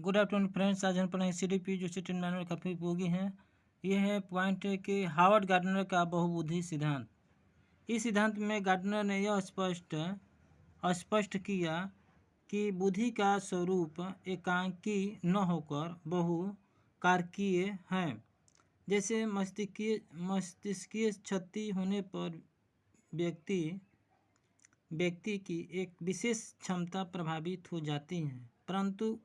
Good afternoon friends. आज हम पढ़ेंगे CDP जो स्टेट मैनुअल काफ़ी उपयोगी हैं। ये है पॉइंट है कि हार्वर्ड गार्डनर का बहुबुद्धि सिद्धांत। इस सिद्धांत में गार्डनर ने यह स्पष्ट किया कि बुद्धि का स्वरूप एकांकी न होकर बहुकारकीय है। जैसे मस्तिष्कीय क्षति होने पर व्यक्ति की एक विशेष क्षमता प्रभावित हो जाती है, परंतु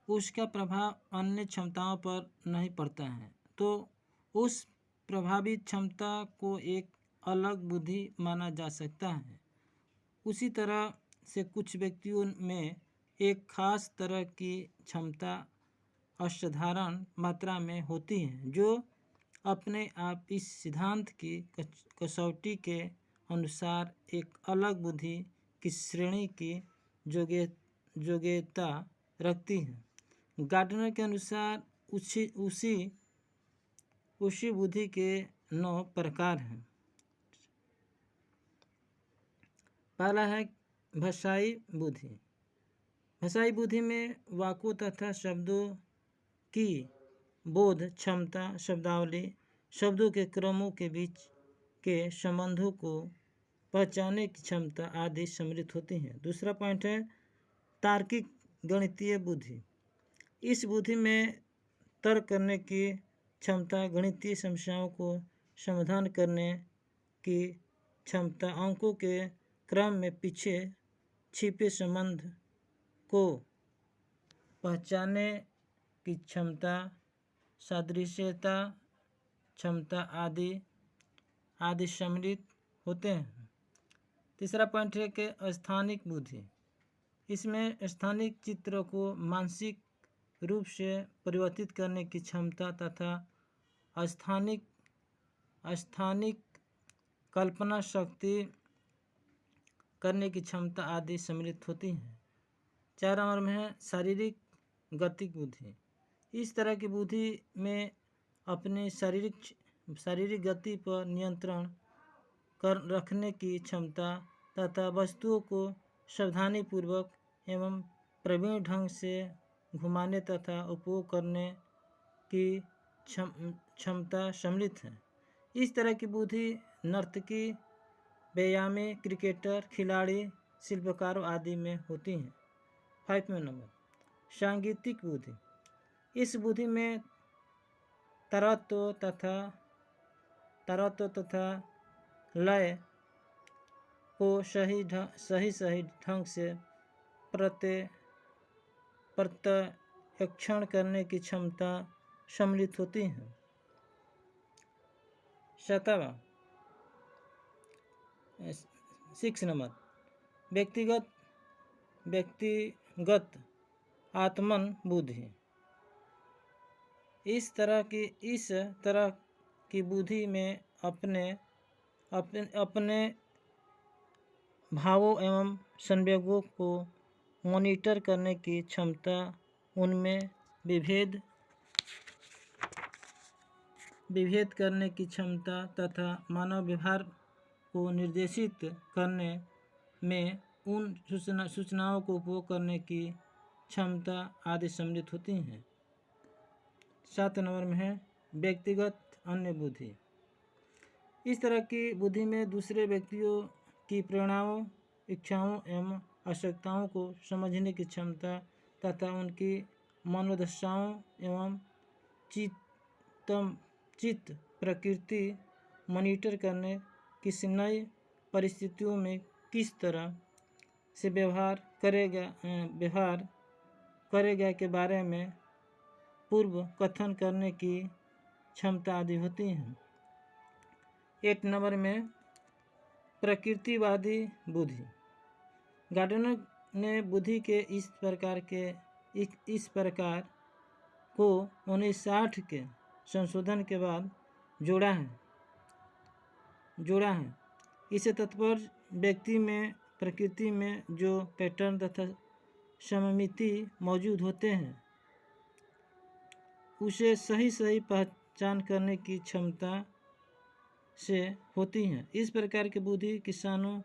उसका प्रभाव अन्य क्षमताओं पर नहीं पड़ता है, तो उस प्रभावित क्षमता को एक अलग बुद्धि माना जा सकता है। उसी तरह से कुछ व्यक्तियों में एक खास तरह की क्षमता असाधारण मात्रा में होती है, जो अपने आप इस सिद्धांत की कसौटी के अनुसार एक अलग बुद्धि की श्रेणी की योग्यता रखती है। गार्डनर के अनुसार उसी बुद्धि के 9 प्रकार हैं। पहला है भाषाई बुद्धि। भाषाई बुद्धि में वाक्यों तथा शब्दों की बोध क्षमता, शब्दावली, शब्दों के क्रमों के बीच के संबंधों को पहचानने की क्षमता आदि सम्मिलित होती हैं। दूसरा पॉइंट है तार्किक गणितीय बुद्धि। इस बुद्धि में तर्क करने की क्षमता, गणितीय समस्याओं को समाधान करने की क्षमता, अंकों के क्रम में पीछे छिपे संबंध को पहचानने की क्षमता, सादृश्यता क्षमता आदि सम्मिलित होते हैं। तीसरा पॉइंट है कि स्थानिक बुद्धि। इसमें स्थानिक चित्र को मानसिक रूप से परिवर्तित करने की क्षमता तथा स्थानिक कल्पना शक्ति करने की क्षमता आदि सम्मिलित होती हैं। 4 नंबर में है शारीरिक गतिक बुद्धि। इस तरह की बुद्धि में अपने शारीरिक गति पर नियंत्रण रखने की क्षमता तथा वस्तुओं को सावधानीपूर्वक एवं प्रवीण ढंग से घुमाने तथा उपयोग करने की क्षमता सम्मिलित है। इस तरह की बुद्धि नर्तकी, व्यायामी, क्रिकेटर, खिलाड़ी, शिल्पकारों आदि में होती हैं। 5 नंबर सांगीतिक बुद्धि। इस बुद्धि में तरत्व तथा लय को सही ढंग से प्रत्यक्षण करने की क्षमता सम्मिलित होती है। 6 नंबर व्यक्तिगत आत्मन बुद्धि। इस तरह की बुद्धि में अपने भावों एवं संवेगों को मॉनिटर करने की क्षमता, उनमें विभेद करने की क्षमता तथा मानव व्यवहार को निर्देशित करने में उन सूचनाओं को उपयोग करने की क्षमता आदि सम्मिलित होती हैं। 7 नंबर में है व्यक्तिगत अन्य बुद्धि। इस तरह की बुद्धि में दूसरे व्यक्तियों की प्रेरणाओं, इच्छाओं एवं आवश्यकताओं को समझने की क्षमता तथा उनकी मनोदशाओं एवं चित्त प्रकृति मॉनिटर करने किसी नई परिस्थितियों में किस तरह से व्यवहार करेगा के बारे में पूर्व कथन करने की क्षमता आदि होती हैं। 8 नंबर में प्रकृतिवादी बुद्धि। गार्डनर ने बुद्धि के इस प्रकार को 1960 के संशोधन के बाद जोड़ा है। इससे तात्पर्य व्यक्ति में प्रकृति में जो पैटर्न तथा सममिति मौजूद होते हैं, उसे सही पहचान करने की क्षमता से होती हैं। इस प्रकार की बुद्धि किसानों,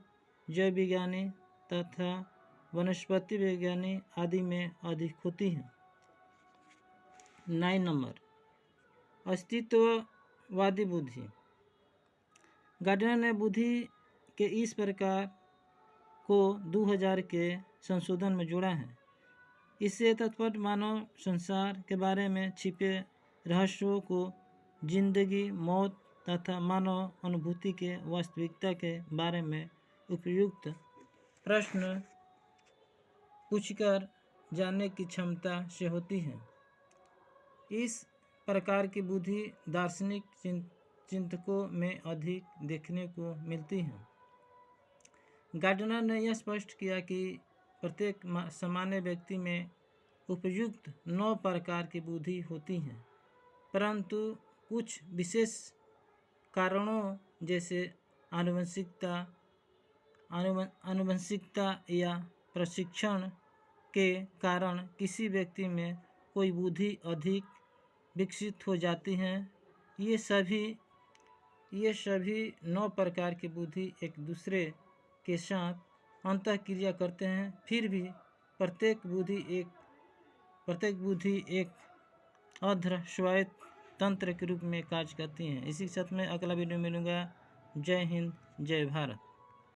जैव विज्ञानी तथा वनस्पति विज्ञानी आदि में अधिक होती है। 9 नंबर, अस्तित्ववादी बुद्धि। गार्डनर ने बुद्धि के इस प्रकार को 2000 के संशोधन में जोड़ा है। इससे तात्पर्य मानव संसार के बारे में छिपे रहस्यों को, जिंदगी, मौत तथा मानव अनुभूति के वास्तविकता के बारे में उपयुक्त प्रश्न पूछकर जानने की क्षमता से होती है। इस प्रकार की बुद्धि दार्शनिक चिंतकों में अधिक देखने को मिलती है। गार्डनर ने यह स्पष्ट किया कि प्रत्येक सामान्य व्यक्ति में उपयुक्त 9 प्रकार की बुद्धि होती है, परंतु कुछ विशेष कारणों जैसे आनुवंशिकता या प्रशिक्षण के कारण किसी व्यक्ति में कोई बुद्धि अधिक विकसित हो जाती है। ये सभी 9 प्रकार की बुद्धि एक दूसरे के साथ अंतःक्रिया करते हैं, फिर भी प्रत्येक बुद्धि एक अर्ध स्वायत्त तंत्र के रूप में कार्य करती हैं। इसी के साथ मैं अगला वीडियो मिलूँगा। जय हिंद, जय भारत।